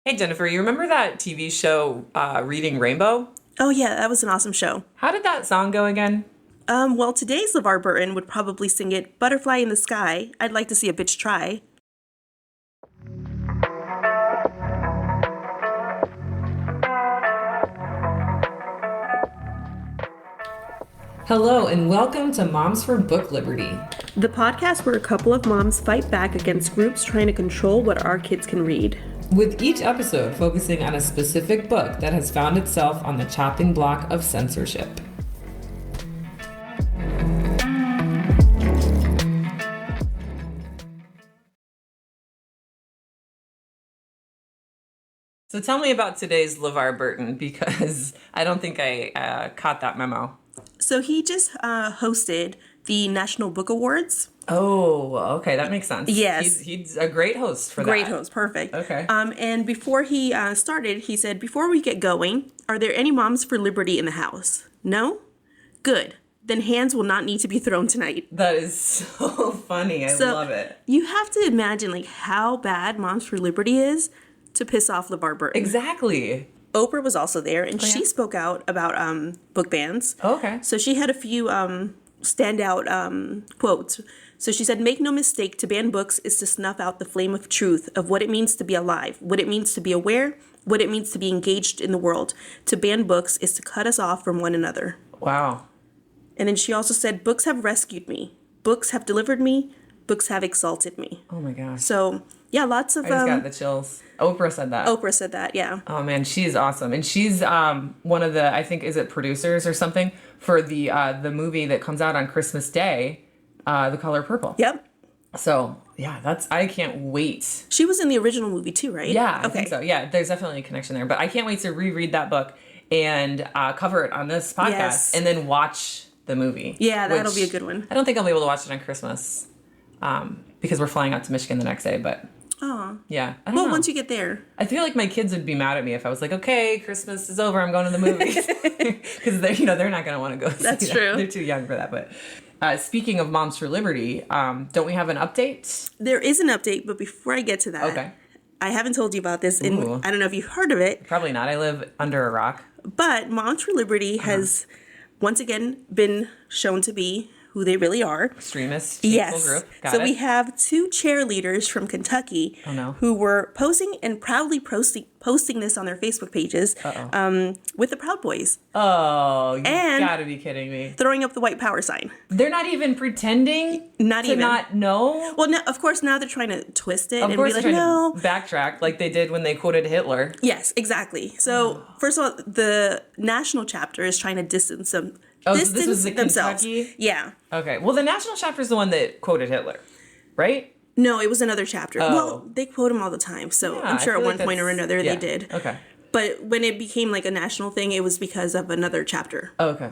Hey, Jennifer, you remember that TV show, Reading Rainbow? Oh yeah, that was an awesome show. How did that song go again? Well, today's Levar Burton would probably sing it Butterfly in the Sky. I'd like to see a bitch try. Hello, and welcome to Moms for Book Liberty. The podcast where a couple of moms fight back against groups trying to control what our kids can read. With each episode focusing on a specific book that has found itself on the chopping block of censorship. So tell me about today's Levar Burton, because I don't think I caught that memo. So he just hosted the National Book Awards. Oh, okay, that makes sense. Yes. He's a great host for that. Great host, perfect. Okay. And before he started, he said, "Before we get going, are there any moms for liberty in the house? No? Good. Then hands will not need to be thrown tonight." That is so funny. I love it. You have to imagine how bad Moms for Liberty is to piss off Levar Burton. Exactly. Oprah was also there, and she spoke out about book bans. Oh, okay. So she had a few standout quotes. So she said, "Make no mistake, to ban books is to snuff out the flame of truth of what it means to be alive, what it means to be aware, what it means to be engaged in the world. To ban books is to cut us off from one another." Wow. And then she also said, "Books have rescued me. Books have delivered me. Books have exalted me." Oh my gosh. So, yeah, lots of... I just got the chills. Oprah said that. Oprah said that, yeah. Oh man, she's awesome. And she's one of the, I think, is it producers or something, for the movie that comes out on Christmas Day, The Color Purple. Yep. So, yeah, I can't wait. She was in the original movie too, right? Yeah, I think so. Yeah, there's definitely a connection there. But I can't wait to reread that book and cover it on this podcast and then watch the movie. Yeah, that'll be a good one. I don't think I'll be able to watch it on Christmas because we're flying out to Michigan the next day, but... Oh. Yeah. I don't know. Once you get there. I feel like my kids would be mad at me if I was like, okay, Christmas is over, I'm going to the movies. Because they're not going to want to go see That's that. true. They're too young for that. But speaking of Moms for Liberty, don't we have an update? There is an update, but before I get to that, Okay. I haven't told you about this, and Ooh. I don't know if you've heard of it. Probably not. I live under a rock. But Moms for Liberty has once again been shown to be who they really are. Extremist hateful group. Got So it. we have two cheerleaders from Kentucky no. who were posing and proudly posting this on their Facebook pages with the Proud Boys. Oh, you And- gotta be kidding me. Throwing up the white power sign. They're not even pretending to not know? Well, now, of course, now they're trying to twist it Of and course be like, they're trying no. to backtrack like they did when they quoted Hitler. Yes, exactly. So, first of all, the national chapter is trying to distance them. Oh, so distance this was the themselves. Kentucky? Yeah. Okay. Well, the national chapter is the one that quoted Hitler, right? No, it was another chapter. Oh. Well, they quote him all the time, so Yeah, I'm sure I at feel one like point or that's- another yeah. they did. Okay. But when it became like a national thing, it was because of another chapter. Oh, okay.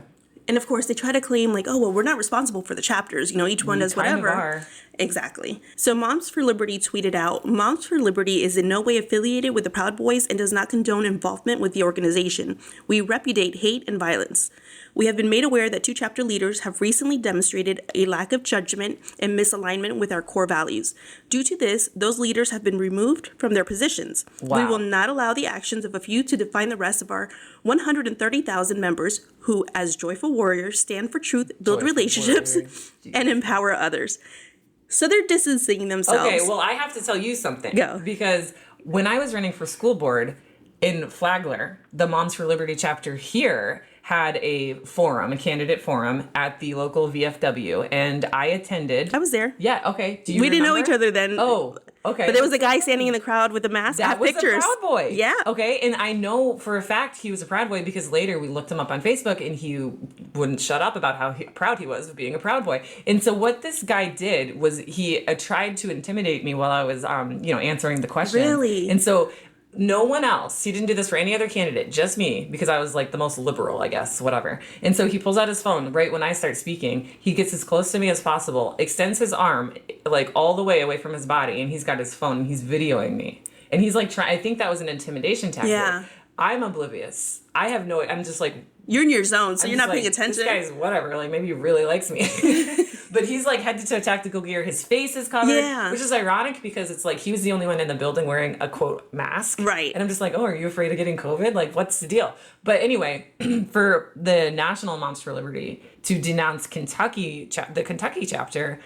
And of course, they try to claim like, oh, well, we're not responsible for the chapters. Each one does kind of whatever. are. Exactly. So Moms for Liberty tweeted out, "Moms for Liberty is in no way affiliated with the Proud Boys and does not condone involvement with the organization. We repudiate hate and violence. We have been made aware that two chapter leaders have recently demonstrated a lack of judgment and misalignment with our core values. Due to this, those leaders have been removed from their positions. Wow. We will not allow the actions of a few to define the rest of our 130,000 members who, as joyful warriors, stand for truth, build Joyful relationships, warriors. and empower others." So they're distancing themselves. Okay, well, I have to tell you something. Go. Because when I was running for school board in Flagler, the Moms for Liberty chapter here had a candidate forum at the local VFW, and I attended. I was there. Yeah, okay. Do you We didn't know remember? each other then. Oh, okay. But there was a guy standing in the crowd with a mask. I That have was pictures. a Proud Boy. Yeah. Okay, and I know for a fact he was a Proud Boy because later we looked him up on Facebook and he wouldn't shut up about how proud he was of being a Proud Boy. And so what this guy did was he tried to intimidate me while I was, answering the question. Really? And so no one else, he didn't do this for any other candidate, just me, because I was like the most liberal, I guess, whatever. And so he pulls out his phone right when I start speaking. He gets as close to me as possible, extends his arm like all the way away from his body, and he's got his phone and he's videoing me. And he's like I think that was an intimidation tactic. Yeah. I'm oblivious. I'm just like, You're in your zone, so I'm you're just not paying like, attention. This guy's whatever, like maybe he really likes me. But he's like head to toe tactical gear. His face is covered, which is ironic because it's like he was the only one in the building wearing a quote mask. Right. And I'm just like, oh, are you afraid of getting COVID? Like, what's the deal? But anyway, for the National Moms for Liberty to denounce the Kentucky chapter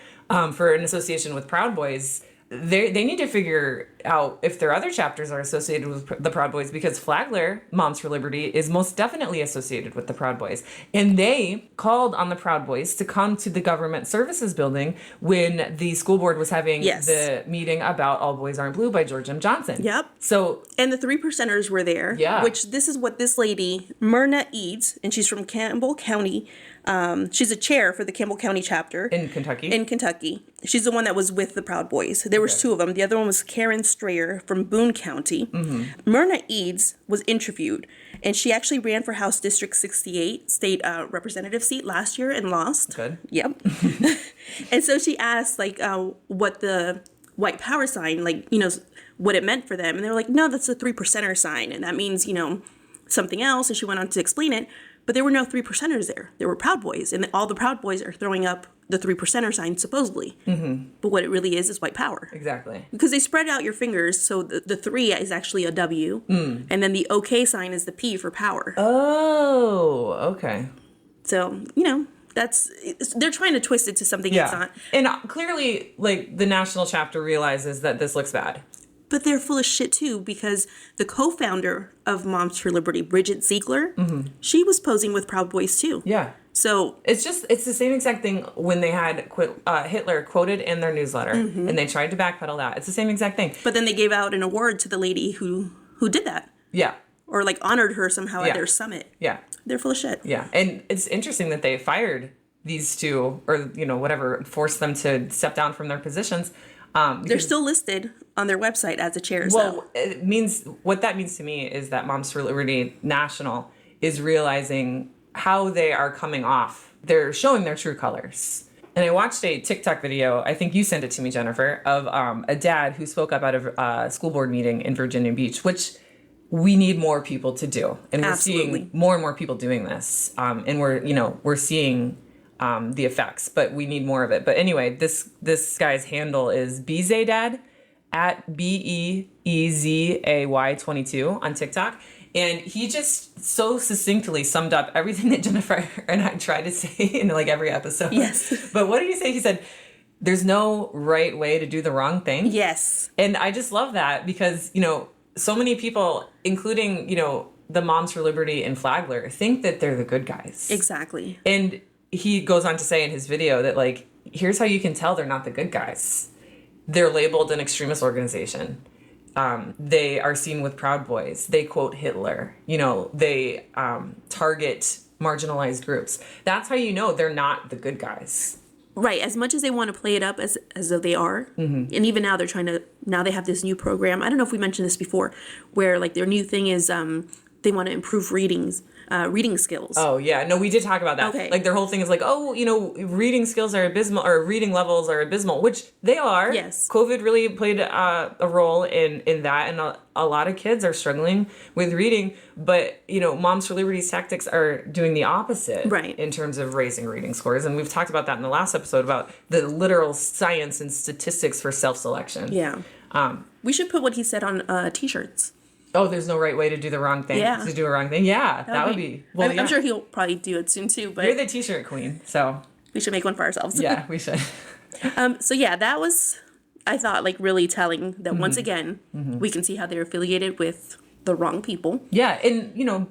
for an association with Proud Boys, they need to figure out if their other chapters are associated with the Proud Boys, because Flagler Moms for Liberty is most definitely associated with the Proud Boys. And they called on the Proud Boys to come to the government services building when the school board was having the meeting about All Boys Aren't Blue by George M. Johnson. Yep. So, and the 3 percenters were there. Yeah. Which this is what this lady, Myrna Eads, and she's from Campbell County. She's a chair for the Campbell County chapter. In Kentucky. She's the one that was with the Proud Boys. There was 2 of them. The other one was Karen Strayer from Boone County. Mm-hmm. Myrna Eads was interviewed, and she actually ran for House District 68 state representative seat last year and lost. Good. Yep. And so she asked, like, what the white power sign, like, what it meant for them. And they were like, no, that's a 3 percenter sign. And that means, something else. And she went on to explain it. But there were no 3 percenters there. There were Proud Boys. And all the Proud Boys are throwing up the 3 percenter sign, supposedly. Mm-hmm. But what it really is white power. Exactly. Because they spread out your fingers. So the 3 is actually a W. And then the OK sign is the P for power. Oh, okay. So, they're trying to twist it to something it's not. And clearly, like, the national chapter realizes that this looks bad. But they're full of shit, too, because the co-founder of Moms for Liberty, Bridget Ziegler, she was posing with Proud Boys, too. Yeah. So it's the same exact thing when they had Hitler quoted in their newsletter, and they tried to backpedal that. It's the same exact thing. But then they gave out an award to the lady who did that. Yeah. Or, like, honored her somehow at their summit. Yeah. They're full of shit. Yeah. And it's interesting that they fired these 2, or, whatever, forced them to step down from their positions. They're still listed on their website as a chair. Well, what that means to me is that Moms for Liberty National is realizing how they are coming off. They're showing their true colors. And I watched a TikTok video, I think you sent it to me, Jennifer, of a dad who spoke up at a school board meeting in Virginia Beach, which we need more people to do. And we're seeing more and more people doing this. And we're seeing the effects, but we need more of it. But anyway, this guy's handle is Beezadad at BEEZAY 22 on TikTok. And he just so succinctly summed up everything that Jennifer and I try to say in like every episode. Yes. But what did he say? He said, there's no right way to do the wrong thing. Yes. And I just love that because, so many people, including, the Moms for Liberty and Flagler, think that they're the good guys. Exactly. And he goes on to say in his video that, like, here's how you can tell they're not the good guys. They're labeled an extremist organization. They are seen with Proud Boys. They quote Hitler. They target marginalized groups. That's how you know they're not the good guys. Right. As much as they want to play it up as though they are. Mm-hmm. And even now now they have this new program. I don't know if we mentioned this before, where like their new thing is they want to improve reading skills. Oh, yeah. No, we did talk about that. Okay. Like, their whole thing is like, reading skills are abysmal, or reading levels are abysmal, which they are. Yes. COVID really played a role in that, and a lot of kids are struggling with reading, but, Moms for Liberty's tactics are doing the opposite. Right. In terms of raising reading scores, and we've talked about that in the last episode about the literal science and statistics for self-selection. Yeah. We should put what he said on T-shirts. Oh, there's no right way to do the wrong thing. Yeah. To do a wrong thing. Yeah, that would be. Well, I'm sure he'll probably do it soon too. But you're the T-shirt queen, so we should make one for ourselves. Yeah, we should. So yeah, that was, I thought, like really telling that once again we can see how they're affiliated with the wrong people. Yeah, and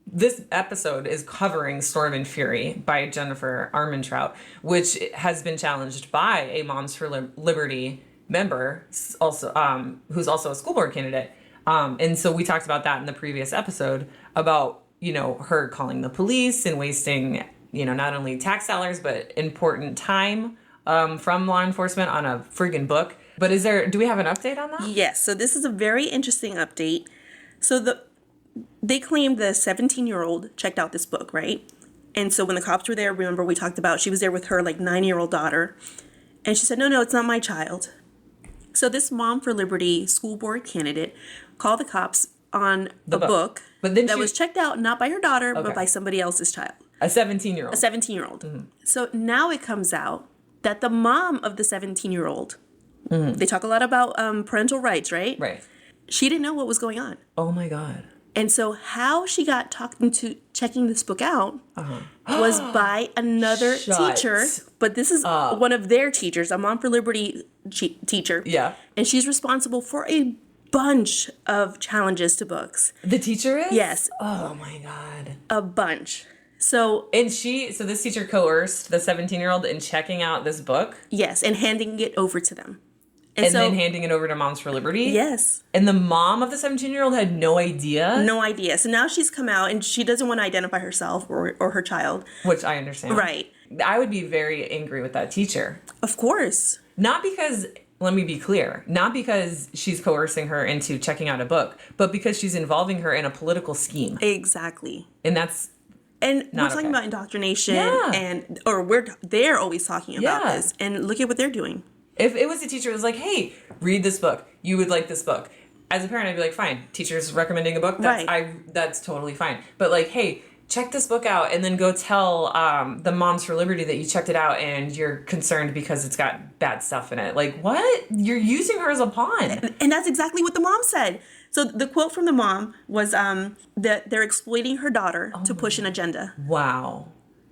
this episode is covering Storm and Fury by Jennifer Armentrout, which has been challenged by a Moms for Liberty member, also who's also a school board candidate. And so we talked about that in the previous episode about, her calling the police and wasting, not only tax dollars, but important time from law enforcement on a friggin' book. But do we have an update on that? Yes. So this is a very interesting update. So they claimed the 17-year-old checked out this book, right? And so when the cops were there, remember we talked about, she was there with her like 9-year-old daughter. And she said, no, it's not my child. So this Mom for Liberty school board candidate called the cops on a book that was checked out not by her daughter, but by somebody else's child. A 17-year-old. A 17-year-old. Mm-hmm. So now it comes out that the mom of the 17-year-old, they talk a lot about parental rights, right? Right. She didn't know what was going on. Oh my God. And so how she got talked into checking this book out was by another teacher. But this is one of their teachers, a Mom for Liberty teacher. Yeah. And she's responsible for a bunch of challenges to books. The teacher is? Yes. Oh my God. A bunch. So this teacher coerced the 17-year-old in checking out this book? Yes, and handing it over to them. And then handing it over to Moms for Liberty? Yes. And the mom of the 17-year-old had no idea? No idea. So now she's come out and she doesn't want to identify herself or her child. Which I understand. Right. I would be very angry with that teacher. Of course. Not because, let me be clear, not because she's coercing her into checking out a book, but because she's involving her in a political scheme. Exactly. And that's And we're talking about indoctrination, they're always talking about this. And look at what they're doing. If it was a teacher that was like, hey, read this book. You would like this book. As a parent, I'd be like, fine. Teacher's recommending a book. That's totally fine. But like, hey, check this book out and then go tell the Moms for Liberty that you checked it out and you're concerned because it's got bad stuff in it. Like, what? You're using her as a pawn. And that's exactly what the mom said. So the quote from the mom was that they're exploiting her daughter to push an agenda. Wow.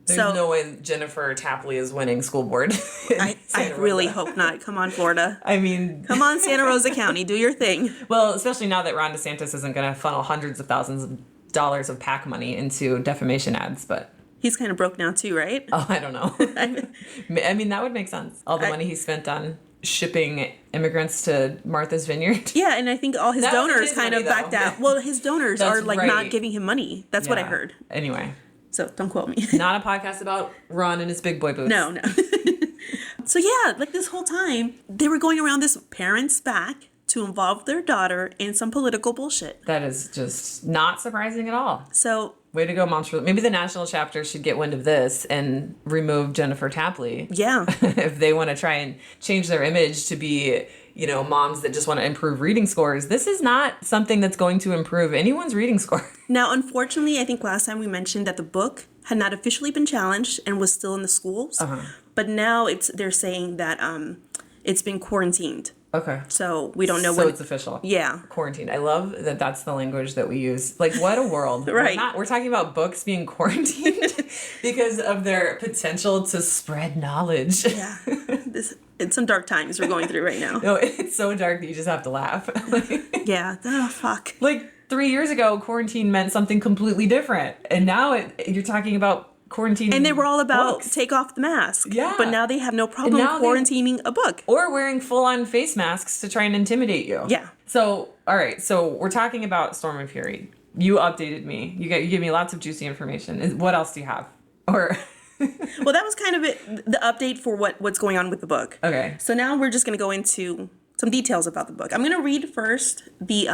There's no way Jennifer Tapley is winning school board. I really hope not. Come on, Florida. I mean... Come on, Santa Rosa County. Do your thing. Well, especially now that Ron DeSantis isn't going to funnel hundreds of thousands of dollars of PAC money into defamation ads, but... He's kind of broke now too, right? Oh, I don't know. I mean, that would make sense. All the money he spent on shipping immigrants to Martha's Vineyard. Yeah, and I think all his donors kind of backed out. Well, his donors are not giving him money. That's what I heard. Anyway. So don't quote me. Not a podcast about Ron and his big boy boots. No. So yeah, like this whole time, they were going around this parent's back to involve their daughter in some political bullshit. That is just not surprising at all. So... Way to go, Moms for... Maybe the national chapter should get wind of this and remove Jennifer Tapley. Yeah. If they want to try and change their image to be, moms that just want to improve reading scores. This is not something that's going to improve anyone's reading score. Now, unfortunately, I think last time we mentioned that the book had not officially been challenged and was still in the schools. But now they're saying that it's been quarantined. Okay. So we don't know when... So it's official. Yeah. Quarantined. I love that that's the language that we use. Like, what a world. Right. We're talking about books being quarantined because of their potential to spread knowledge. Yeah. It's some dark times we're going through right now. No, it's so dark that you just have to laugh. Yeah. Oh, fuck. Like, 3 years ago, quarantine meant something completely different. And now you're talking about quarantine. And they were all about books. take off the mask. Yeah. But now they have no problem quarantining a book. Or wearing full-on face masks to try and intimidate you. Yeah. So, all right. So we're talking about Storm and Fury. You updated me. You gave me lots of juicy information. What else do you have? Or... Well, that was kind of the update for what's going on with the book. Okay. So now we're just going to go into some details about the book. I'm going to read first the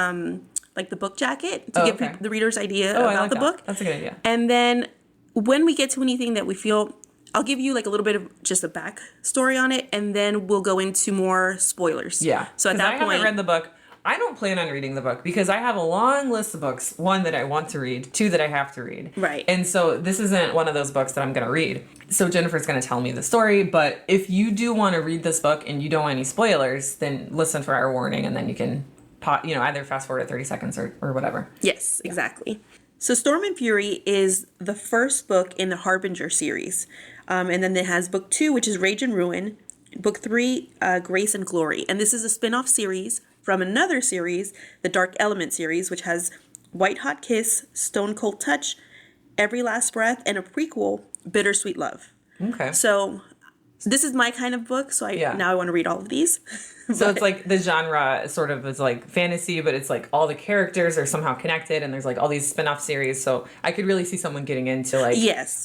the book jacket to give the reader's idea about the book. That's a good idea. And then when we get to anything that we feel, I'll give you like a little bit of just a backstory on it, and then we'll go into more spoilers. Yeah. So at that point, I haven't read the book. I don't plan on reading the book because I have a long list of books. 1 that I want to read, 2 that I have to read. Right. And so this isn't one of those books that I'm going to read. So Jennifer's going to tell me the story. But if you do want to read this book and you don't want any spoilers, then listen for our warning, and then you can, either fast forward 30 seconds or whatever. Yes, exactly. So Storm and Fury is the first book in the Harbinger series. And then it has book 2, which is Rage and Ruin. Book 3, Grace and Glory. And this is a spin-off series from another series, the Dark Element series, which has White Hot Kiss, Stone Cold Touch, Every Last Breath, and a prequel, Bittersweet Love. Okay. So this is my kind of book, so now I want to read all of these. So it's like the genre sort of is like fantasy, but it's like all the characters are somehow connected, and there's like all these spin-off series. So I could really see someone getting into like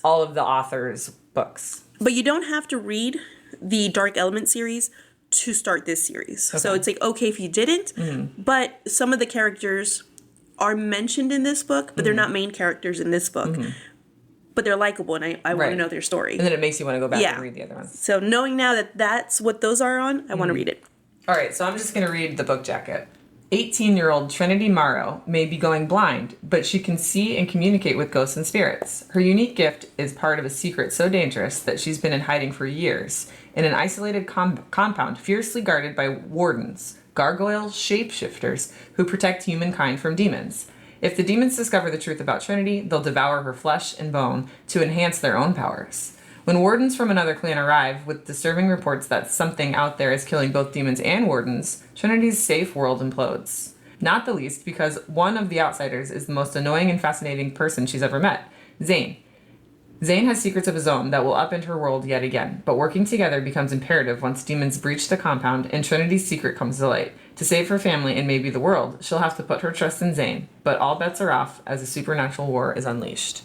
all of the authors' books. But you don't have to read the Dark Element series to start this series. Okay. So it's like, okay if you didn't, but some of the characters are mentioned in this book, but they're not main characters in this book. But they're likable, and I want to know their story. And then it makes you want to go back and read the other ones. So knowing now that that's what those are on, I want to read it. All right, so I'm just going to read the book jacket. 18-year-old Trinity Morrow may be going blind, but she can see and communicate with ghosts and spirits. Her unique gift is part of a secret so dangerous that she's been in hiding for years in an isolated compound fiercely guarded by wardens, gargoyles, shapeshifters who protect humankind from demons. If the demons discover the truth about Trinity, they'll devour her flesh and bone to enhance their own powers. When wardens from another clan arrive with disturbing reports that something out there is killing both demons and wardens, Trinity's safe world implodes. Not the least because one of the outsiders is the most annoying and fascinating person she's ever met, Zane. Zane has secrets of his own that will upend her world yet again, but working together becomes imperative once demons breach the compound and Trinity's secret comes to light. To save her family and maybe the world, she'll have to put her trust in Zane, but all bets are off as a supernatural war is unleashed.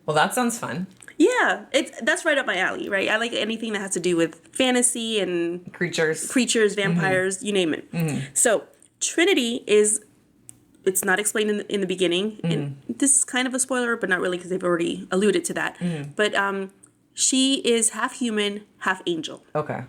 Well, that sounds fun. Yeah, that's right up my alley, right? I like anything that has to do with fantasy and Creatures, vampires, you name it. So Trinity it's not explained in the beginning. And this is kind of a spoiler, but not really because they've already alluded to that. But she is half human, half angel. Okay.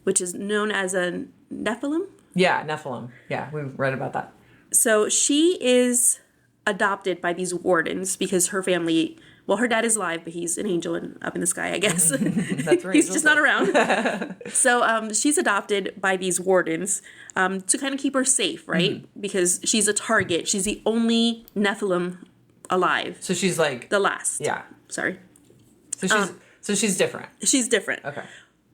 Which is known as a Nephilim. Yeah, Nephilim. Yeah, we've read about that. So she is adopted by these wardens because her family... Well, her dad is alive, but he's an angel and up in the sky, I guess. That's right. He's just not around. So she's adopted by these wardens to kind of keep her safe, right? Because she's a target. She's the only Nephilim alive. So she's like... The last. Yeah. Sorry. So she's different. She's different. Okay.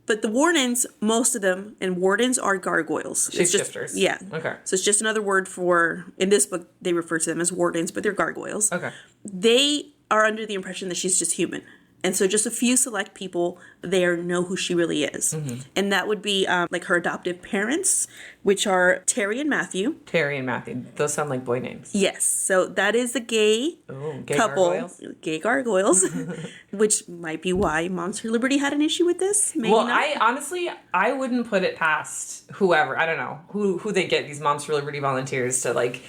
But the wardens, most of them, and wardens are gargoyles. Shapeshifters. Yeah. Okay. So it's just another word for... In this book, they refer to them as wardens, but they're gargoyles. Okay. They are under the impression that she's just human. And so just a few select people there know who she really is. And that would be like her adoptive parents, which are Terry and Matthew. Terry and Matthew. Those sound like boy names. Yes. So that is a gay couple. Gargoyles? Gay gargoyles. Which might be why Moms for Liberty had an issue with this. Maybe well, not. I wouldn't put it past whoever. I don't know. Who they get these Moms for Liberty volunteers to like...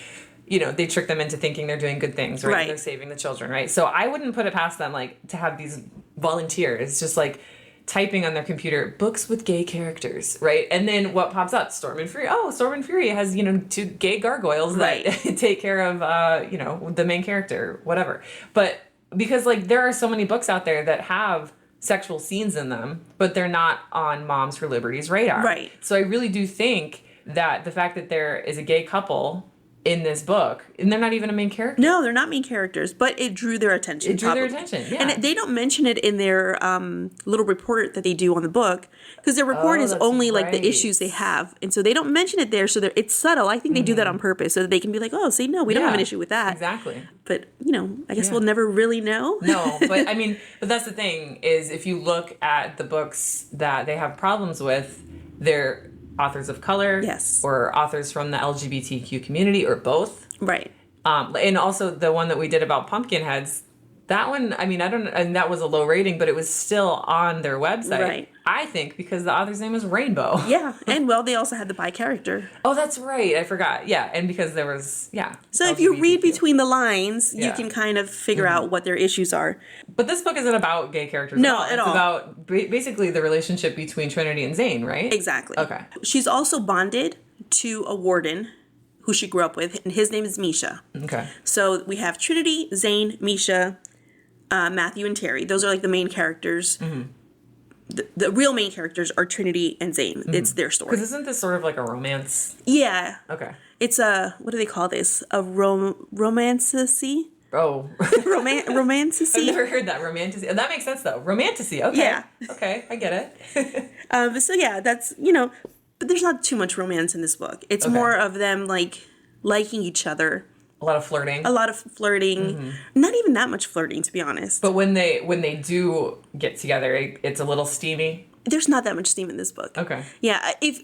You know, they trick them into thinking they're doing good things, right? They're saving the children, right? So I wouldn't put it past them, like, to have these volunteers just, like, typing on their computer, books with gay characters, right? And then what pops up? Storm and Fury. Oh, Storm and Fury has, you know, two gay gargoyles that take care of, you know, the main character, whatever. But because, like, there are so many books out there that have sexual scenes in them, but they're not on Moms for Liberty's radar. Right. So I really do think that the fact that there is a gay couple... in this book, and they're not even a main character. No, they're not main characters, but it drew their attention. Yeah. And they don't mention it in their little report that they do on the book, because their report is only like the issues they have, and so they don't mention it there, so it's subtle. I think they do that on purpose, so that they can be like, oh, see, no, we don't have an issue with that. Exactly. But, you know, I guess we'll never really know. No, but I mean, but that's the thing, is if you look at the books that they have problems with, they're authors of color, or authors from the LGBTQ community, or both. Right. And also the one that we did about Pumpkinheads, that one, I mean, and that was a low rating, but it was still on their website. Right. I think because the author's name is Rainbow. Yeah, and well, they also had the bi character. Oh, that's right. I forgot. Yeah, and because there was, So if you read between the lines, you can kind of figure out what their issues are. But this book isn't about gay characters at all. It's about basically the relationship between Trinity and Zane, right? Exactly. Okay. She's also bonded to a warden who she grew up with, and his name is Misha. Okay. So we have Trinity, Zane, Misha, Matthew, and Terry. Those are like the main characters. The real main characters are Trinity and Zane. It's their story. Because isn't this sort of like a romance? Yeah. Okay. It's what do they call this? A romanticy? Oh. Romanticy? I've never heard that. Romanticy. That makes sense, though. Romanticy. Okay. Yeah. Okay, I get it. So, yeah, that's, you know, but there's not too much romance in this book. It's more of them, like, liking each other. A lot of flirting. Not even that much flirting, to be honest. But when they do get together, it's a little steamy. There's not that much steam in this book. Okay. Yeah, if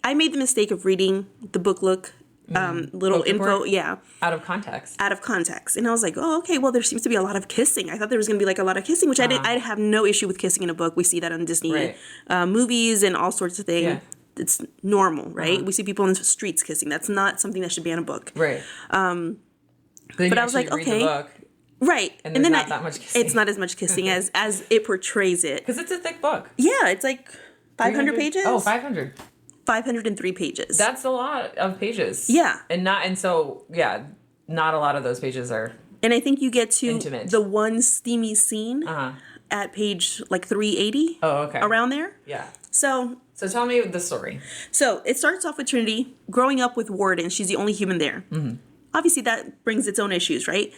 I made the mistake of reading the book look, little book info, report? Out of context. And I was like, oh, okay, well, there seems to be a lot of kissing. I thought there was going to be like a lot of kissing, which I have no issue with kissing in a book. We see that on Disney movies and all sorts of things. Yeah. It's normal, right? We see people in the streets kissing. That's not something that should be in a book. Right. But I was like, okay. The book, right. And then not that much kissing. It's not as much kissing as it portrays it. Because it's a thick book. Yeah, it's like 500 pages. Oh, 500. 503 pages. That's a lot of pages. Yeah. Not a lot of those pages are And I think you get to intimate. the one steamy scene at page like 380. Oh, okay. Around there. Yeah. So Tell me the story. So it starts off with Trinity growing up with Warden. She's the only human there. Mm-hmm. Obviously, that brings its own issues, right?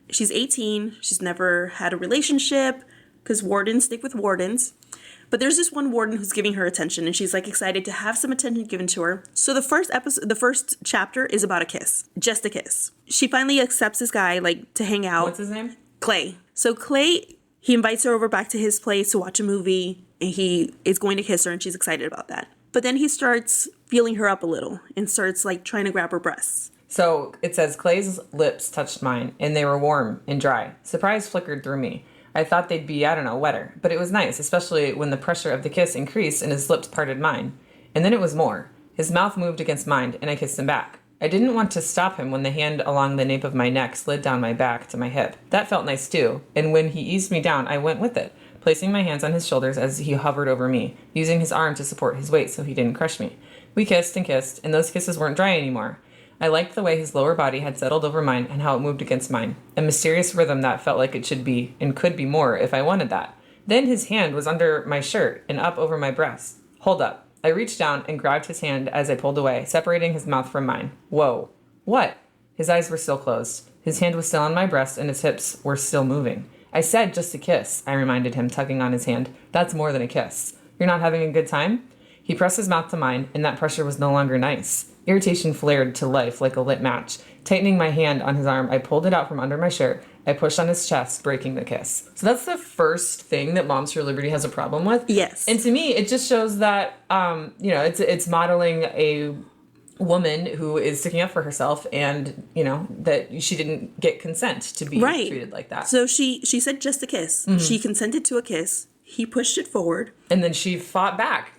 She's 18. She's never had a relationship because wardens stick with wardens. But there's this one warden who's giving her attention, and she's like excited to have some attention given to her. So the first chapter is about a kiss, just a kiss. She finally accepts this guy like to hang out. What's his name? Clay. So Clay, he invites her over back to his place to watch a movie, and he is going to kiss her, and she's excited about that. But then he starts feeling her up a little and starts like trying to grab her breasts. So it says Clay's lips touched mine, and they were warm and dry. Surprise flickered through me. I thought they'd be, wetter. But it was nice, especially when the pressure of the kiss increased and his lips parted mine. And then it was more. His mouth moved against mine, and I kissed him back. I didn't want to stop him when the hand along the nape of my neck slid down my back to my hip. That felt nice too, and when he eased me down, I went with it, placing my hands on his shoulders as he hovered over me, using his arm to support his weight so he didn't crush me. We kissed, and those kisses weren't dry anymore. I liked the way his lower body had settled over mine and how it moved against mine, a mysterious rhythm that felt like it should be and could be more if I wanted that. Then his hand was under my shirt and up over my breast. Hold up. I reached down and grabbed his hand as I pulled away, separating his mouth from mine. Whoa. What? His eyes were still closed. His hand was still on my breast and his hips were still moving. I said just a kiss, I reminded him, tugging on his hand. That's more than a kiss. You're not having a good time? He pressed his mouth to mine, and that pressure was no longer nice. Irritation flared to life like a lit match. Tightening my hand on his arm, I pulled it out from under my shirt. I pushed on his chest, breaking the kiss. So that's the first thing that Moms for Liberty has a problem with. Yes. And to me, it just shows that, it's modeling a woman who is sticking up for herself and, that she didn't get consent to be treated like that. So she said just a kiss. Mm-hmm. She consented to a kiss. He pushed it forward. And then she fought back.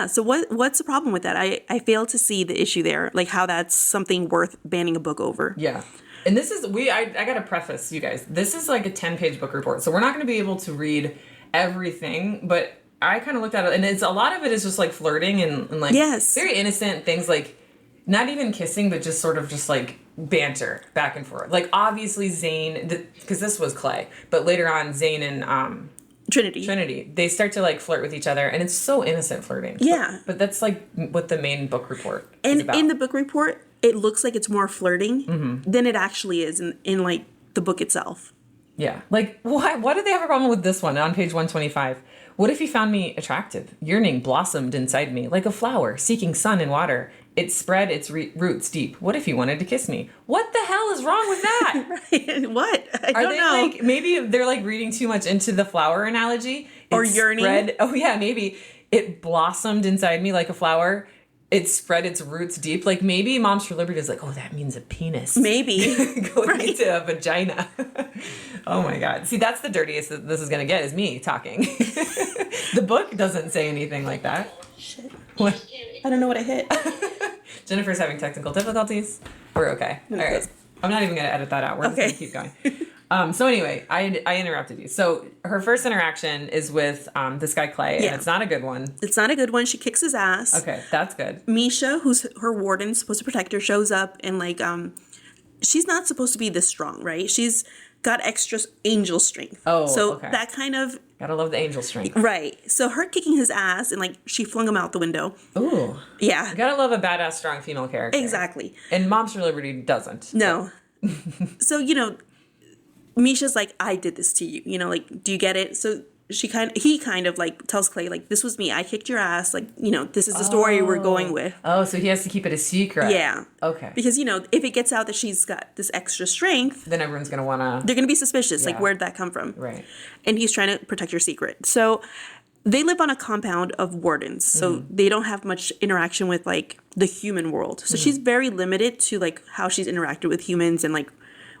So what's the problem with that? I fail to see the issue there, like how that's something worth banning a book over. Yeah. And this is, I got to preface, you guys, this is like a 10-page book report. So we're not going to be able to read everything, but I kind of looked at it, and a lot of it is just like flirting and like very innocent things, like not even kissing, but just sort of just like banter back and forth. Like obviously Zane, because this was Clay, but later on Zane and Trinity, they start to like flirt with each other, and it's so innocent flirting. Yeah. But that's like what the main book report is about. And in the book report, it looks like it's more flirting than it actually is in like the book itself. Yeah. Like, why do they have a problem with this one on page 125? What if he found me attractive? Yearning blossomed inside me like a flower seeking sun and water. It spread its roots deep. What if he wanted to kiss me? What the hell is wrong with that? Right. What? I don't know. Like, maybe they're like reading too much into the flower analogy. Or yearning. Oh yeah, maybe. It blossomed inside me like a flower. It spread its roots deep. Like maybe Moms for Liberty is like, oh, that means a penis. Maybe. Going into a vagina. Oh my God. See, that's the dirtiest that this is going to get, is me talking. The book doesn't say anything like that. Shit. What? I don't know what I hit. Jennifer's having technical difficulties. We're okay. All right. I'm not even going to edit that out. We're just going to keep going. So anyway, I interrupted you. So her first interaction is with this guy Clay, and it's not a good one. It's not a good one. She kicks his ass. Okay, that's good. Misha, who's her warden, supposed to protect her, shows up, and like she's not supposed to be this strong, right? She's got extra angel strength. Oh, so okay. that kind of gotta love the angel strength, right? So her kicking his ass, and like she flung him out the window. Ooh, yeah. Gotta love a badass, strong female character. Exactly. And Moms for Liberty doesn't. No. So Misha's like, I did this to you. Like, do you get it? So he kind of like tells Clay, like, this was me. I kicked your ass. Like, this is the story we're going with. Oh, so he has to keep it a secret. Yeah. Okay. Because, if it gets out that she's got this extra strength, then everyone's going to want to... They're going to be suspicious. Yeah. Like, where'd that come from? Right. And he's trying to protect your secret. So they live on a compound of wardens. So they don't have much interaction with, like, the human world. So she's very limited to, like, how she's interacted with humans and, like,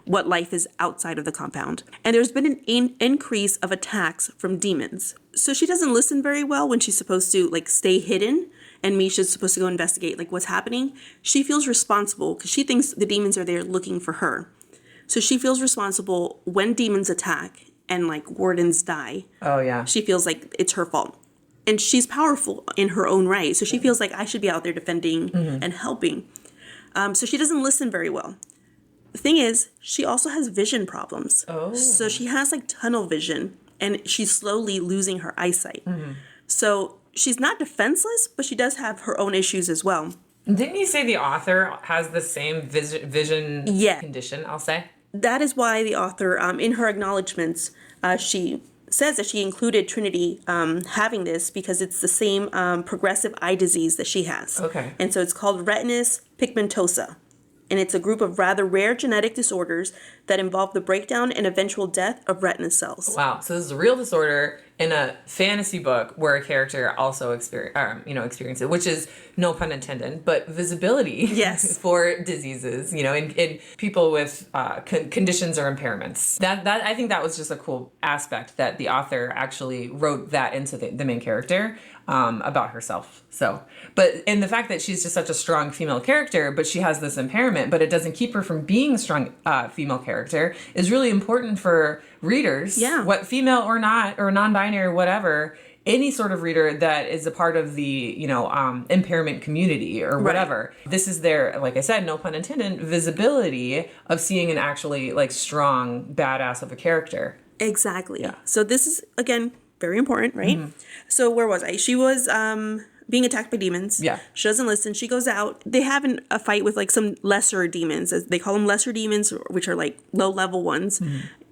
what life is outside of the compound. And there's been an increase of attacks from demons. So she doesn't listen very well when she's supposed to like stay hidden and Misha's supposed to go investigate like what's happening. She feels responsible because she thinks the demons are there looking for her. So she feels responsible when demons attack and like wardens die. Oh yeah. She feels like it's her fault. And she's powerful in her own right. So she feels like I should be out there defending and helping. So she doesn't listen very well. The thing is, she also has vision problems. Oh. So she has like tunnel vision and she's slowly losing her eyesight. So she's not defenseless, but she does have her own issues as well. Didn't you say the author has the same vision condition, I'll say? That is why the author, in her acknowledgments, she says that she included Trinity having this because it's the same progressive eye disease that she has. Okay. And so it's called retinitis pigmentosa. And it's a group of rather rare genetic disorders that involve the breakdown and eventual death of retina cells. Wow. So this is a real disorder in a fantasy book where a character also experiences it, which is, no pun intended, but visibility for diseases, in people with conditions or impairments. That I think that was just a cool aspect that the author actually wrote that into the main character about herself. So, and the fact that she's just such a strong female character, but she has this impairment, but it doesn't keep her from being a strong female character is really important for readers. Yeah. What female or not, or non-binary, whatever, any sort of reader that is a part of the, impairment community or whatever. Right. This is their, like I said, no pun intended, visibility of seeing an actually like strong badass of a character. Exactly. Yeah. So this is, again, very important, right? So where was I? She was being attacked by demons. Yeah. She doesn't listen. She goes out. They have a fight with like some lesser demons. As they call them, lesser demons, which are like low-level ones.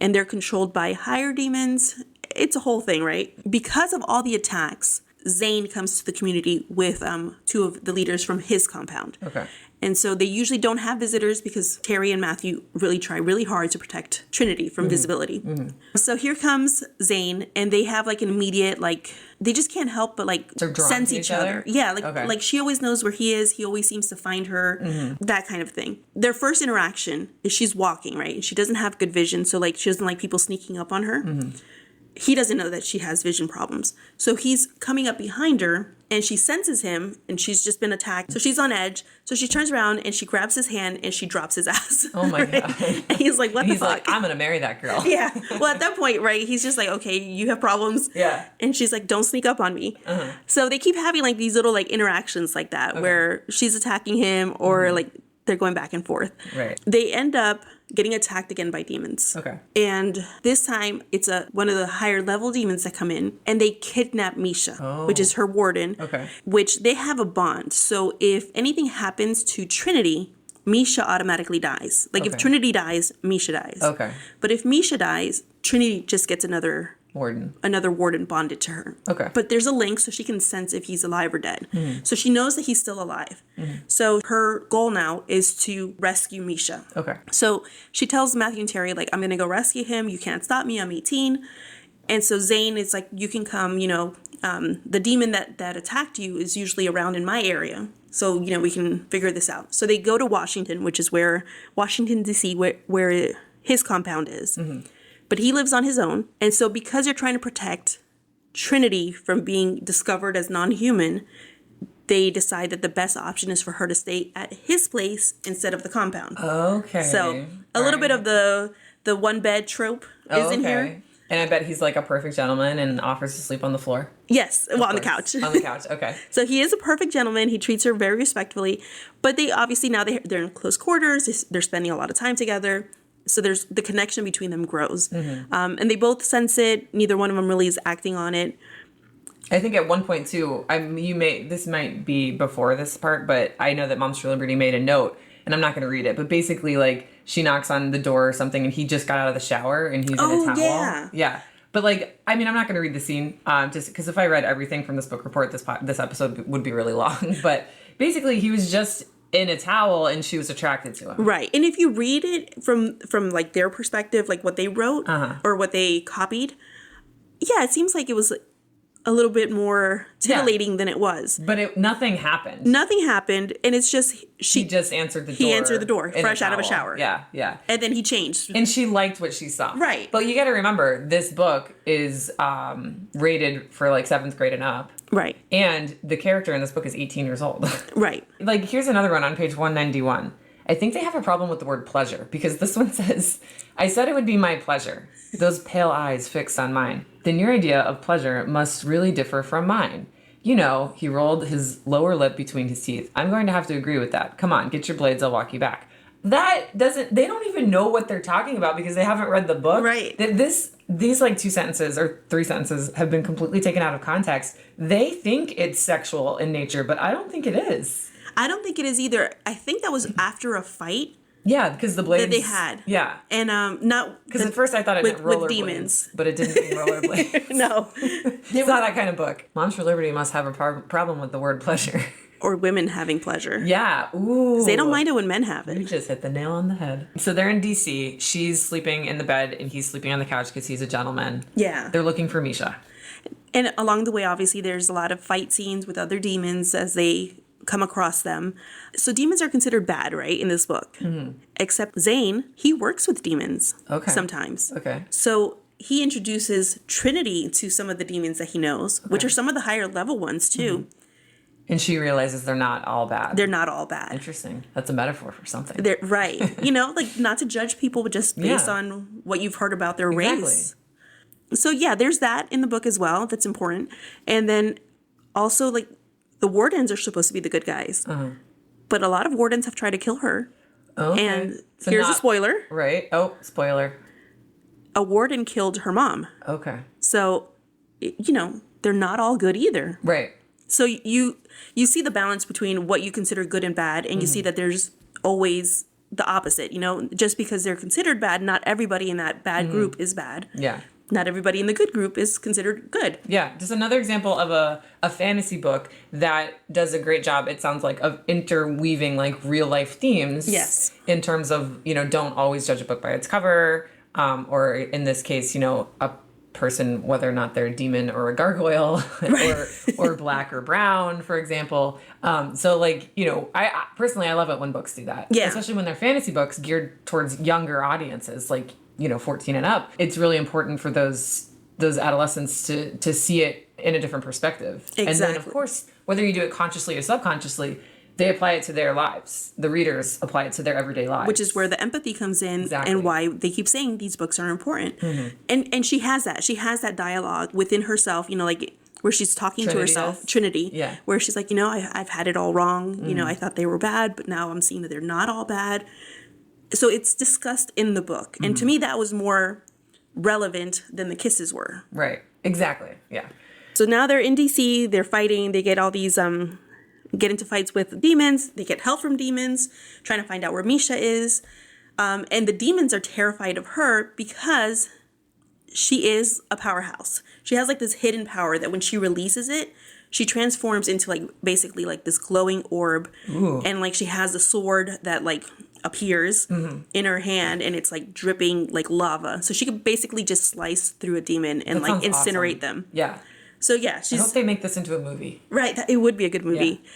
And they're controlled by higher demons. It's a whole thing, right? Because of all the attacks, Zane comes to the community with two of the leaders from his compound. Okay. And so they usually don't have visitors because Terry and Matthew really try really hard to protect Trinity from visibility. So here comes Zane, and they have like an immediate, like, they just can't help but like sense each other. Yeah, like she always knows where he is. He always seems to find her, that kind of thing. Their first interaction is she's walking, right? And she doesn't have good vision, so like she doesn't like people sneaking up on her. He doesn't know that she has vision problems. So he's coming up behind her and she senses him and she's just been attacked. So she's on edge. So she turns around and she grabs his hand and she drops his ass. Oh my God. And he's like, what the fuck? Like, I'm going to marry that girl. Yeah. Well, at that point, right, he's just like, okay, you have problems. Yeah. And she's like, don't sneak up on me. So they keep having like these little like interactions like that where she's attacking him or like they're going back and forth. Right. They end up getting attacked again by demons. Okay. And this time it's one of the higher level demons that come in and they kidnap Misha, which is her warden. Okay. Which they have a bond. So if anything happens to Trinity, Misha automatically dies. Like if Trinity dies, Misha dies. Okay. But if Misha dies, Trinity just gets another warden bonded to her. Okay. But there's a link so she can sense if he's alive or dead. So she knows that he's still alive. So her goal now is to rescue Misha. Okay. So she tells Matthew and Terry, like, I'm going to go rescue him. You can't stop me. I'm 18. And so Zane is like, you can come, the demon that attacked you is usually around in my area. So, we can figure this out. So they go to Washington, which is Washington, D.C., where his compound is. But he lives on his own. And so because you're trying to protect Trinity from being discovered as non-human, they decide that the best option is for her to stay at his place instead of the compound. Okay. So a little bit of the one bed trope is in here. And I bet he's like a perfect gentleman and offers to sleep on the floor. Yes. Well, on the couch. On the couch. Okay. So he is a perfect gentleman. He treats her very respectfully. But they obviously now they're in close quarters. They're spending a lot of time together. So there's the connection between them grows. And they both sense it. Neither one of them really is acting on it. I think at one point too, this might be before this part, but I know that Moms for Liberty made a note, and I'm not going to read it, but basically like she knocks on the door or something and he just got out of the shower and he's in a towel. Yeah. But like, I'm not going to read the scene, just because if I read everything from this book report, this episode would be really long. But basically he was just in a towel and she was attracted to him. Right. And if you read it from like their perspective, like what they wrote or what they copied, it seems like it was a little bit more titillating than it was. But nothing happened. Nothing happened. And it's just, he just answered the door. He answered the door, fresh out of a shower. Yeah, yeah. And then he changed. And she liked what she saw. Right. But you got to remember, this book is rated for like 7th grade and up. Right. And the character in this book is 18 years old. Right. Like, here's another one on page 191. I think they have a problem with the word pleasure, because this one says, I said it would be my pleasure, those pale eyes fixed on mine. Then your idea of pleasure must really differ from mine. You know, he rolled his lower lip between his teeth. I'm going to have to agree with that. Come on, get your blades, I'll walk you back. They don't even know what they're talking about because they haven't read the book. Right. These like 2 sentences or 3 sentences have been completely taken out of context. They think it's sexual in nature, but I don't think it is. I don't think it is either. I think that was after a fight. Yeah, because the blades that they had. Yeah. And not because at first I thought it meant roller demons, but it didn't mean roller blades. No. It's not that kind of book. Moms for Liberty must have a problem with the word pleasure. Or women having pleasure. Yeah. Ooh. They don't mind it when men have it. You just hit the nail on the head. So they're in D.C. She's sleeping in the bed and he's sleeping on the couch because he's a gentleman. Yeah. They're looking for Misha. And along the way, obviously, there's a lot of fight scenes with other demons as they come across them. So demons are considered bad, right, in this book. Mm-hmm. Except Zane, he works with demons sometimes. Okay. So he introduces Trinity to some of the demons that he knows, which are some of the higher level ones, too. Mm-hmm. And she realizes they're not all bad. They're not all bad. Interesting. That's a metaphor for something. They're, right. You know, like not to judge people just based on what you've heard about their race. So yeah, there's that in the book as well. That's important. And then also like the wardens are supposed to be the good guys. Uh-huh. But a lot of wardens have tried to kill her. Okay. And so here's a spoiler. Right. Oh, spoiler. A warden killed her mom. Okay. So, you know, they're not all good either. Right. So you see the balance between what you consider good and bad, and you see that there's always the opposite. You know, just because they're considered bad, not everybody in that bad group is bad. Yeah. Not everybody in the good group is considered good. Yeah. Just another example of a fantasy book that does a great job, it sounds like, of interweaving like real life themes. Yes. In terms of, you know, don't always judge a book by its cover, or in this case, you know, a person, whether or not they're a demon or a gargoyle, right. or black or brown, for example. So like, you know, I personally, I love it when books do that. Yeah. Especially when they're fantasy books geared towards younger audiences, like, you know, 14 and up. It's really important for those adolescents to see it in a different perspective. Exactly. And then of course, whether you do it consciously or subconsciously, they apply it to their lives. The readers apply it to their everyday lives. Which is where the empathy comes in and why they keep saying these books are important. Mm-hmm. And she has that. She has that dialogue within herself, you know, like where she's talking to herself, Trinity, where she's like, you know, I've had it all wrong. Mm. You know, I thought they were bad, but now I'm seeing that they're not all bad. So it's discussed in the book. And to me, that was more relevant than the kisses were. Right. Exactly. Yeah. So now they're in DC. They're fighting. They get all these... get into fights with demons. They get help from demons, trying to find out where Misha is. And the demons are terrified of her because she is a powerhouse. She has like this hidden power that when she releases it, she transforms into like basically like this glowing orb. Ooh. And like she has a sword that like appears in her hand and it's like dripping like lava. So she could basically just slice through a demon and like incinerate them. Yeah. So yeah, I hope they make this into a movie. Right, it would be a good movie. Yeah.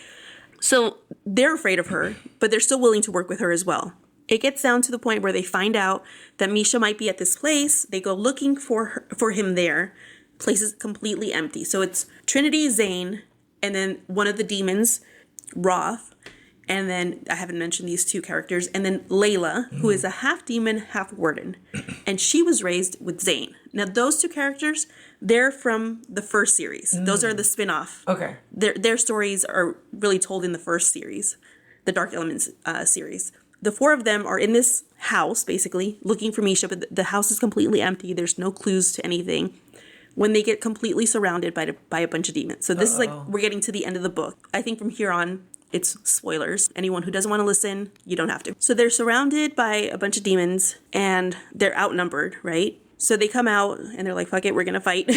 So they're afraid of her, but they're still willing to work with her as well. It gets down to the point where they find out that Misha might be at this place. They go looking for him there. Place is completely empty. So it's Trinity, Zane, and then one of the demons, Roth. And then I haven't mentioned these two characters. And then Layla, who is a half demon, half warden. And she was raised with Zane. Now, those two characters, they're from the first series. Those are the spin-off. Okay. Their stories are really told in the first series, the Dark Elements series. The four of them are in this house, basically, looking for Misha, but the house is completely empty. There's no clues to anything. When they get completely surrounded by a bunch of demons. So this is like, we're getting to the end of the book. I think from here on, it's spoilers. Anyone who doesn't want to listen, you don't have to. So they're surrounded by a bunch of demons, and they're outnumbered, right? So they come out, and they're like, fuck it, we're going to fight.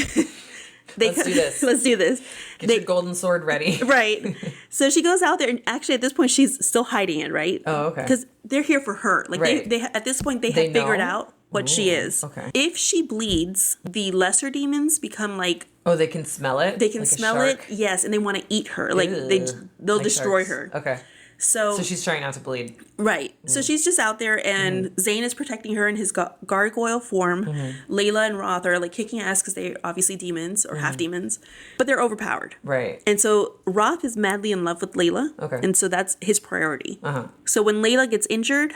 Let's do this. Let's do this. Get your golden sword ready. Right. So she goes out there, and actually at this point, she's still hiding it, right? Oh, okay. Because they're here for her. Like, right. they at this point, they have figured out what she is. Okay. If she bleeds, the lesser demons become like... Oh, they can smell it? They can like smell it, yes, and they want to eat her. Like, they'll like destroy her. Okay. So she's trying not to bleed. Right. So she's just out there, and Zane is protecting her in his gargoyle form. Layla and Roth are like kicking ass because they're obviously demons or half demons, but they're overpowered. Right. And so Roth is madly in love with Layla. Okay. And so that's his priority. So when Layla gets injured,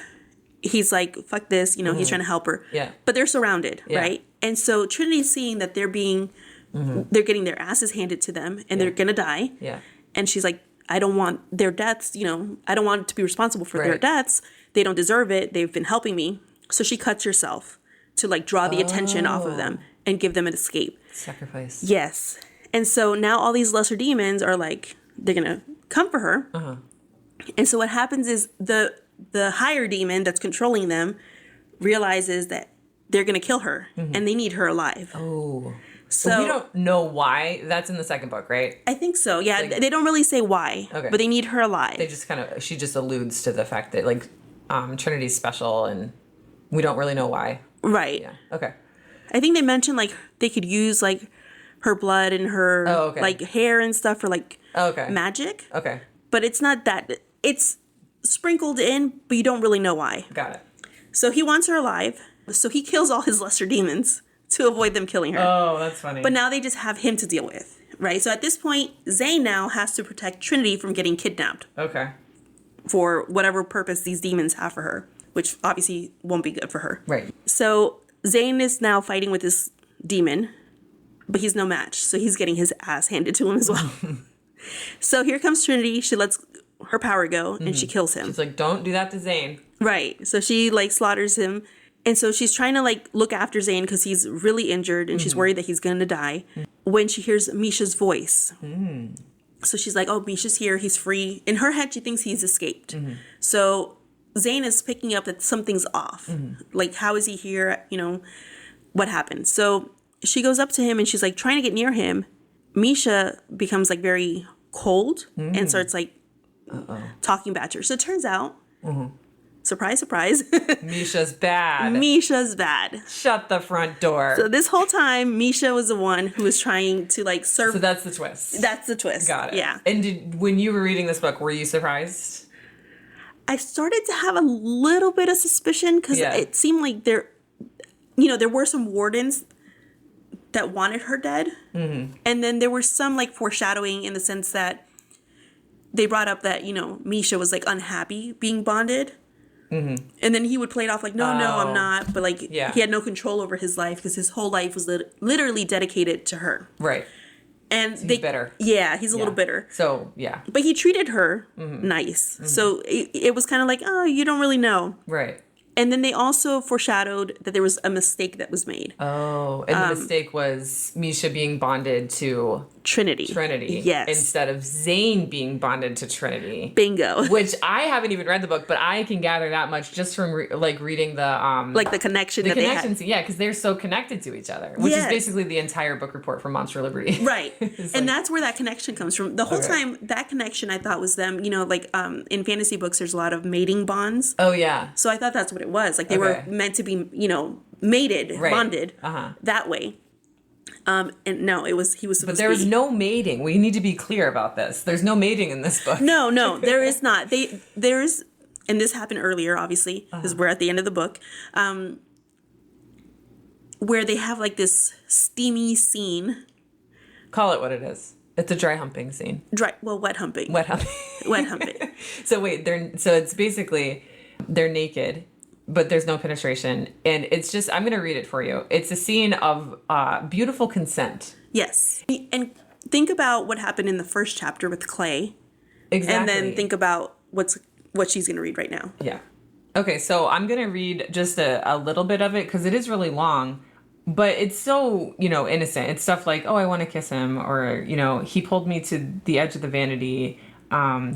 he's like, fuck this, he's trying to help her. Yeah. But they're surrounded, right? And so Trinity's seeing that they're being, they're getting their asses handed to them, and they're going to die. Yeah. And she's like, I don't want their deaths, I don't want to be responsible for their deaths. They don't deserve it. They've been helping me. So she cuts herself to like draw the attention off of them and give them an escape. Sacrifice. Yes. And so now all these lesser demons are like, they're going to come for her. And so what happens is the higher demon that's controlling them realizes that they're going to kill her and they need her alive. Oh. So we don't know why. That's in the second book, right? I think so. Yeah, like, they don't really say why, but they need her alive. They just she just alludes to the fact that like Trinity's special and we don't really know why. Right. Yeah. Okay. I think they mentioned like they could use like her blood and her like hair and stuff for like magic. Okay. But it's not that. It's sprinkled in, but you don't really know why. Got it. So he wants her alive. So he kills all his lesser demons to avoid them killing her. Oh, that's funny. But now they just have him to deal with, right? So at this point, Zane now has to protect Trinity from getting kidnapped. Okay. For whatever purpose these demons have for her, which obviously won't be good for her. Right. So Zane is now fighting with this demon, but he's no match. So he's getting his ass handed to him as well. So here comes Trinity. She lets her power go and she kills him. She's like, don't do that to Zane. Right. So she like slaughters him. And so she's trying to like look after Zane because he's really injured and she's worried that he's going to die when she hears Misha's voice. So she's like, oh, Misha's here. He's free. In her head, she thinks he's escaped. So Zane is picking up that something's off. Like, how is he here? What happened? So she goes up to him and she's like trying to get near him. Misha becomes like very cold and starts like talking back to her. So it turns out, surprise, surprise. Misha's bad. Misha's bad. Shut the front door. So this whole time, Misha was the one who was trying to like serve. So that's the twist. That's the twist. Got it. Yeah. And when you were reading this book, were you surprised? I started to have a little bit of suspicion because it seemed like there were some wardens that wanted her dead. And then there were some like foreshadowing in the sense that they brought up that, Misha was like unhappy being bonded. And then he would play it off like, no, I'm not. But like he had no control over his life because his whole life was literally dedicated to her. Right. And so he's bitter. Yeah, he's a little bitter. So, yeah. But he treated her nice. So it was kind of like, oh, you don't really know. Right. And then they also foreshadowed that there was a mistake that was made. Oh, and the mistake was Misha being bonded to Trinity. Yes. Instead of Zane being bonded to Trinity. Bingo. Which I haven't even read the book, but I can gather that much just from reading the like the connection that they had. Yeah, because they're so connected to each other, which is basically the entire book report from Monster Liberty. Right. And that's where that connection comes from. The whole time, that connection I thought was them, in fantasy books, there's a lot of mating bonds. Oh, yeah. So I thought that's what it was. Like they were meant to be, mated, bonded that way. And no, he was supposed to be. But there was no mating. We need to be clear about this. There's no mating in this book. No, there is not. There's, and this happened earlier, obviously, because we're at the end of the book, where they have like this steamy scene. Call it what it is. It's a dry humping scene. Wet humping. Wet humping. Wet humping. So wait, it's basically they're naked, but there's no penetration. And it's just, I'm going to read it for you. It's a scene of beautiful consent. Yes. And think about what happened in the first chapter with Clay. Exactly. And then think about what she's going to read right now. Yeah. Okay, so I'm going to read just a little bit of it because it is really long. But it's so, innocent. It's stuff like, oh, I want to kiss him. Or, he pulled me to the edge of the vanity.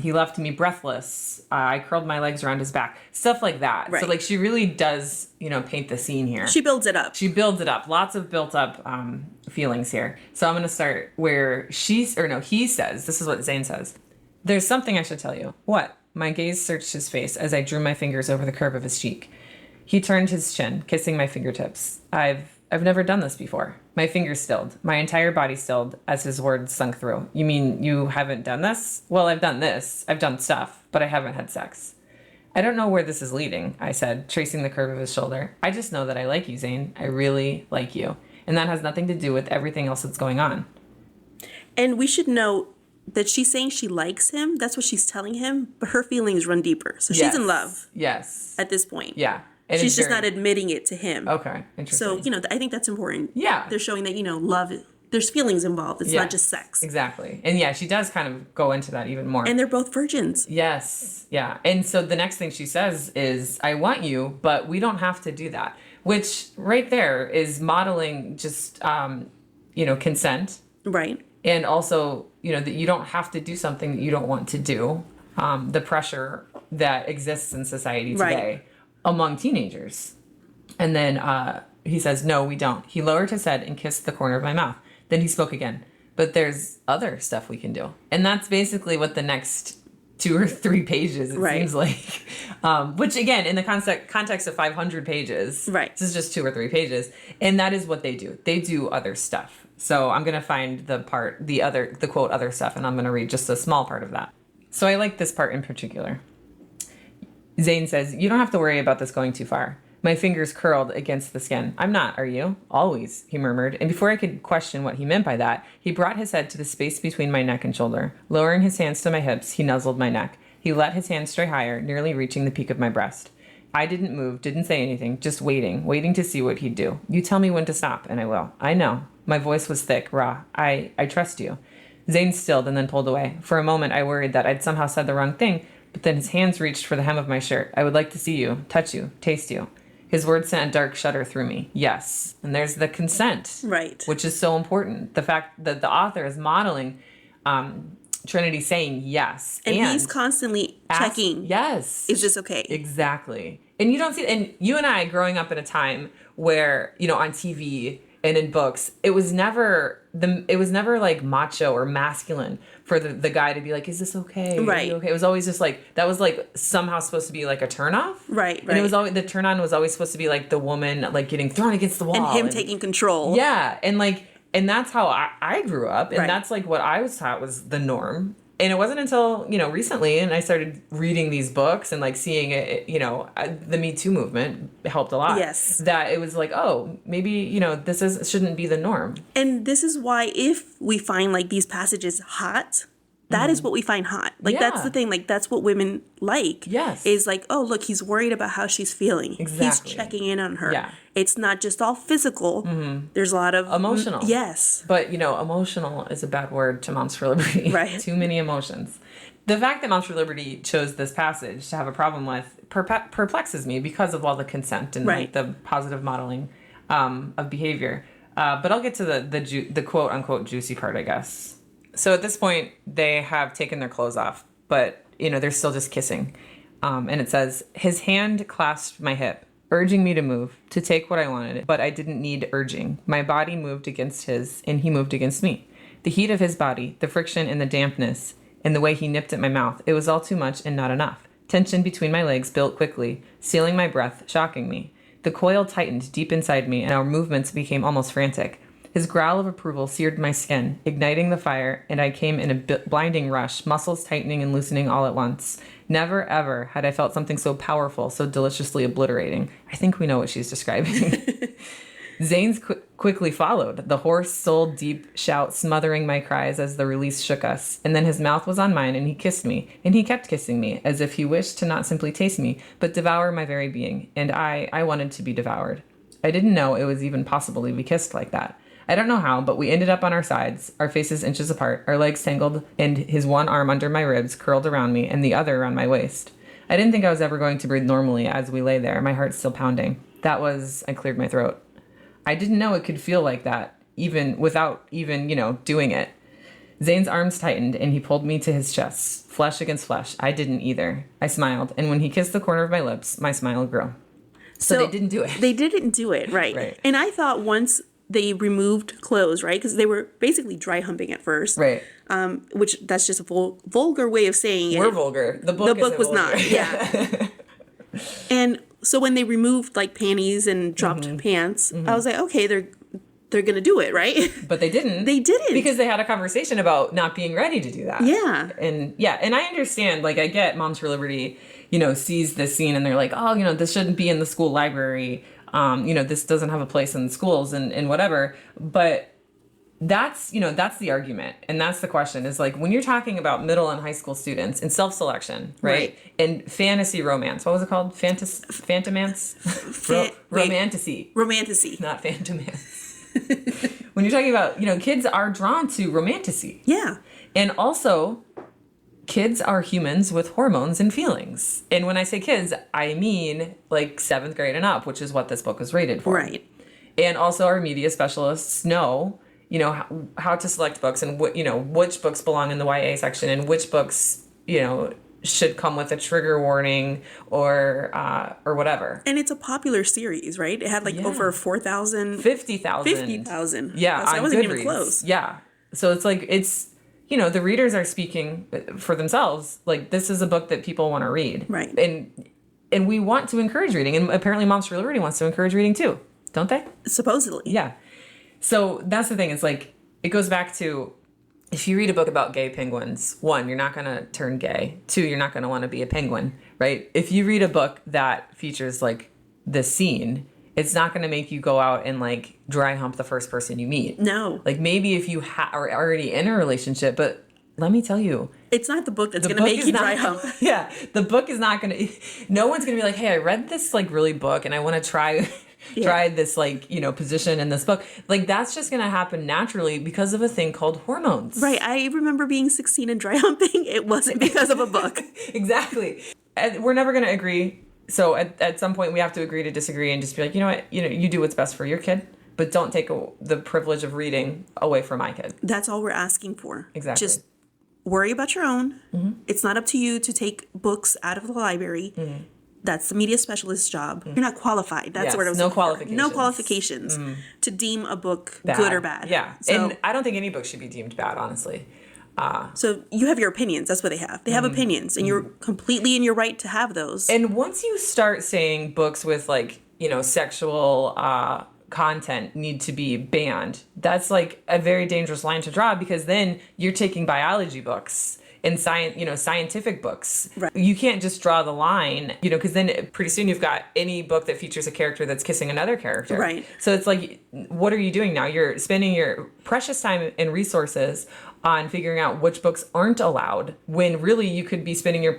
He left me breathless. I curled my legs around his back. Stuff like that. Right. So, she really does, paint the scene here. She builds it up. Lots of built up feelings here. So I'm going to start where he says, this is what Zane says. There's something I should tell you. What? My gaze searched his face as I drew my fingers over the curve of his cheek. He turned his chin, kissing my fingertips. I've I've never done this before. My fingers stilled. My entire body stilled as his words sunk through. You mean you haven't done this? Well, I've done this. I've done stuff, but I haven't had sex. I don't know where this is leading, I said, tracing the curve of his shoulder. I just know that I like you, Zane. I really like you. And that has nothing to do with everything else that's going on. And we should note that she's saying she likes him. That's what she's telling him. But her feelings run deeper. So she's in love. Yes. At this point. Yeah. And she's just not admitting it to him. Okay. Interesting. So, I think that's important. Yeah. They're showing that, love, there's feelings involved. It's not just sex. Exactly. And yeah, she does kind of go into that even more. And they're both virgins. Yes. Yeah. And so the next thing she says is, I want you, but we don't have to do that. Which right there is modeling just, consent. Right. And also, that you don't have to do something that you don't want to do. The pressure that exists in society today among teenagers. And then he says, no, we don't. He lowered his head and kissed the corner of my mouth. Then he spoke again. But there's other stuff we can do. And that's basically what the next 2 or 3 pages, it seems like. Which, again, in the context of 500 pages, this is just 2 or 3 pages. And that is what they do. They do other stuff. So I'm going to find the quote, other stuff, and I'm going to read just a small part of that. So I like this part in particular. Zane says, you don't have to worry about this going too far. My fingers curled against the skin. I'm not, are you? Always, he murmured. And before I could question what he meant by that, he brought his head to the space between my neck and shoulder. Lowering his hands to my hips, he nuzzled my neck. He let his hands stray higher, nearly reaching the peak of my breast. I didn't move, didn't say anything, just waiting to see what he'd do. You tell me when to stop, and I will. I know. My voice was thick, raw. I trust you. Zane stilled and then pulled away. For a moment, I worried that I'd somehow said the wrong thing, but then his hands reached for the hem of my shirt. I would like to see you, touch you, taste you. His words sent a dark shudder through me. Yes. And there's the consent. Right. Which is so important. The fact that the author is modeling Trinity saying yes. And he's constantly checking. Yes. Is this okay? Exactly. And you don't see, and you and I growing up in a time where, on TV and in books, it was never like macho or masculine for the guy to be like, is this okay? Right. Are you okay? It was always just like, that was like somehow supposed to be like a turnoff. Right. And it was always, the turn on was always supposed to be like the woman like getting thrown against the wall. And him taking control. Yeah. And that's how I grew up. And that's like what I was taught was the norm. And it wasn't until, recently, and I started reading these books and like seeing it, the Me Too movement helped a lot. Yes. That it was like, oh, maybe, this shouldn't be the norm. And this is why if we find like these passages hot, that is what we find hot. Like, that's the thing. Like, that's what women like. Yes. Is like, oh, look, he's worried about how she's feeling. Exactly. He's checking in on her. Yeah. It's not just all physical. There's a lot of... Emotional. Yes. But, emotional is a bad word to Moms for Liberty. Right. Too many emotions. The fact that Moms for Liberty chose this passage to have a problem with perplexes me because of all the consent and like, the positive modeling of behavior. But I'll get to the quote-unquote juicy part, I guess. So at this point, they have taken their clothes off, but, they're still just kissing. And it says, his hand clasped my hip, urging me to move, to take what I wanted, but I didn't need urging. My body moved against his, and he moved against me. The heat of his body, the friction and the dampness, and the way he nipped at my mouth, it was all too much and not enough. Tension between my legs built quickly, sealing my breath, shocking me. The coil tightened deep inside me, and our movements became almost frantic. His growl of approval seared my skin, igniting the fire, and I came in a blinding rush, muscles tightening and loosening all at once. Never, ever had I felt something so powerful, so deliciously obliterating. I think we know what she's describing. Zane's quickly followed, the hoarse, soul-deep shout smothering my cries as the release shook us. And then his mouth was on mine, and he kissed me, and he kept kissing me, as if he wished to not simply taste me, but devour my very being. And I wanted to be devoured. I didn't know it was even possible to be kissed like that. I don't know how, but we ended up on our sides, our faces inches apart, our legs tangled, and his one arm under my ribs curled around me and the other around my waist. I didn't think I was ever going to breathe normally as we lay there, my heart still pounding. I cleared my throat. I didn't know it could feel like that, even without even, doing it. Zane's arms tightened and he pulled me to his chest, flesh against flesh. I didn't either. I smiled, and when he kissed the corner of my lips, my smile grew. So they didn't do it. They didn't do it, right. And I thought once they removed clothes, right? Because they were basically dry humping at first. Right. Which that's just a vulgar way of saying it. We're vulgar. The book was vulgar. not. Yeah. And So when they removed like panties and dropped pants, I was like, okay, they're gonna do it, right? But they didn't. They didn't. Because they had a conversation about not being ready to do that. Yeah. And I understand, like, I get Moms for Liberty, sees this scene and they're like, oh, this shouldn't be in the school library. This doesn't have a place in schools and whatever. But that's the argument. And that's the question is like, when you're talking about middle and high school students and self-selection, right? And fantasy romance. What was it called? Phantomance? Romantasy. Romantasy. Not phantomance. When you're talking about, kids are drawn to romantasy. Yeah. And also, kids are humans with hormones and feelings. And when I say kids, I mean like 7th grade and up, which is what this book was rated for. Right. And also our media specialists know, how to select books and which books belong in the YA section and which books, should come with a trigger warning or whatever. And it's a popular series, right? It had like over 4,000. 50,000. 50,000. Yeah. So I wasn't even Goodreads. close. Yeah. So it's like, the readers are speaking for themselves. Like, this is a book that people want to read. Right. And we want to encourage reading. And apparently Moms for Liberty wants to encourage reading too. Don't they? Supposedly. Yeah. So that's the thing. It's like, it goes back to, if you read a book about gay penguins, 1, you're not going to turn gay. 2, you're not going to want to be a penguin, right? If you read a book that features like this scene, it's not going to make you go out and like dry hump the first person you meet. No. Like maybe if you are already in a relationship, but let me tell you. It's not the book that's going to make you dry hump. Yeah. The book is not going to, no one's going to be like, hey, I read this like really book and I want to try this like, position in this book. Like that's just going to happen naturally because of a thing called hormones. Right. I remember being 16 and dry humping. It wasn't because of a book. Exactly. And we're never going to agree. So at some point we have to agree to disagree and just be like, you know what, you do what's best for your kid, but don't take the privilege of reading away from my kid. That's all we're asking for. Exactly. Just worry about your own. Mm-hmm. It's not up to you to take books out of the library. Mm-hmm. That's the media specialist's job. You're not qualified. That's what I was no looking for. qualifications. No qualifications to deem a book good or bad. Yeah. So, and I don't think any book should be deemed bad, honestly. So you have your opinions. That's what they have. They have opinions, and you're completely in your right to have those. And once you start saying books with like, sexual content need to be banned, that's like a very dangerous line to draw, because then you're taking biology books and scientific books. Right. You can't just draw the line, because then pretty soon you've got any book that features a character that's kissing another character. Right. So it's like, what are you doing now? You're spending your precious time and resources on figuring out which books aren't allowed, when really you could be spending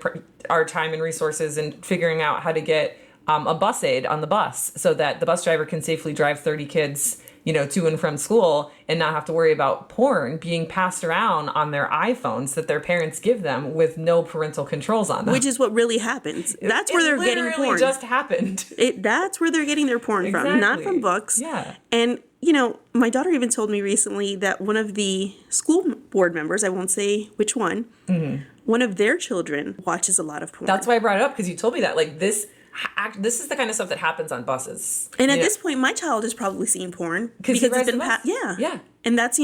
our time and resources and figuring out how to get a bus aid on the bus so that the bus driver can safely drive 30 kids to and from school and not have to worry about porn being passed around on their iPhones that their parents give them with no parental controls on them. Which is what really happens. That's where they're getting porn. It literally just happened. That's where they're getting their porn from, not from books. Yeah. And, my daughter even told me recently that one of the school board members, I won't say which one, one of their children watches a lot of porn. That's why I brought it up, because you told me that. Like, this is the kind of stuff that happens on buses. And at this point, my child has probably seen porn. Because it's been yeah. And that's,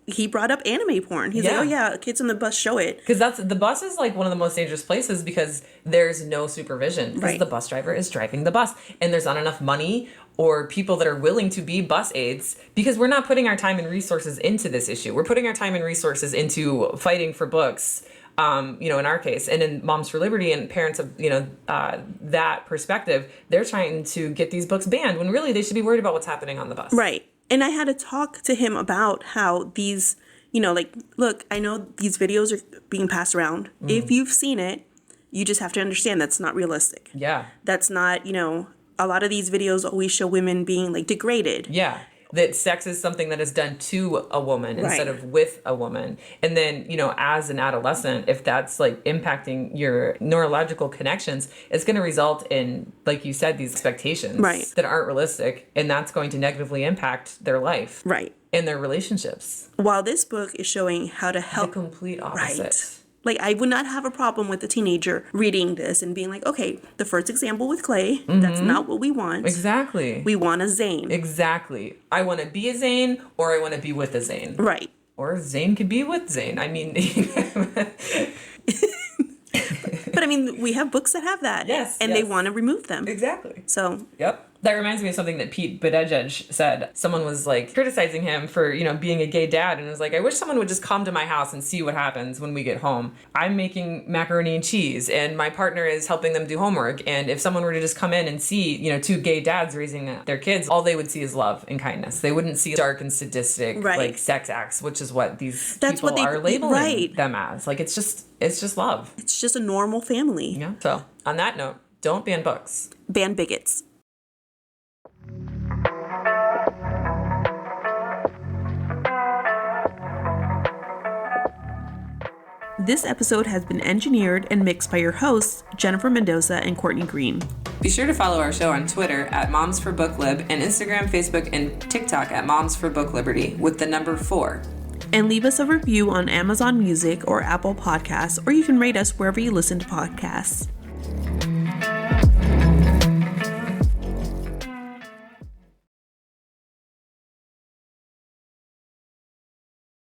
he brought up anime porn. He's like, oh yeah, kids on the bus show it. Because the bus is like one of the most dangerous places, because there's no supervision. Because Right. the bus driver is driving the bus. And there's not enough money or people that are willing to be bus aides, because we're not putting our time and resources into this issue. We're putting our time and resources into fighting for books. In our case, and in Moms for Liberty and parents of, that perspective, they're trying to get these books banned when really they should be worried about what's happening on the bus. Right. And I had to talk to him about how these, look, I know these videos are being passed around. If you've seen it, you just have to understand that's not realistic. Yeah. That's not, a lot of these videos always show women being degraded. Yeah. That sex is something that is done to a woman instead of with a woman. And then, as an adolescent, if that's impacting your neurological connections, it's going to result in, like you said, these expectations that aren't realistic. And that's going to negatively impact their life. Right. And their relationships. While this book is showing how to help. The complete opposite. Right. I would not have a problem with a teenager reading this and being like, okay, the first example with Clay, that's not what we want. Exactly. We want a Zane. Exactly. I want to be a Zane, or I want to be with a Zane. Right. Or Zane could be with Zane. I mean... But I mean, we have books that have that. Yes. And they want to remove them. Exactly. So. Yep. That reminds me of something that Pete Buttigieg said. Someone was like criticizing him for, being a gay dad, and was like, I wish someone would just come to my house and see what happens when we get home. I'm making macaroni and cheese, and my partner is helping them do homework. And if someone were to just come in and see, two gay dads raising their kids, all they would see is love and kindness. They wouldn't see dark and sadistic, like sex acts, which is what people are labeling them as. Like, it's just love. It's just a normal family. Yeah. So on that note, don't ban books. Ban bigots. This episode has been engineered and mixed by your hosts, Jennifer Mendoza and Courtney Green. Be sure to follow our show on Twitter at Moms for Book Lib and Instagram, Facebook, and TikTok at Moms for Book Liberty with the number 4. And leave us a review on Amazon Music or Apple Podcasts, or you can rate us wherever you listen to podcasts.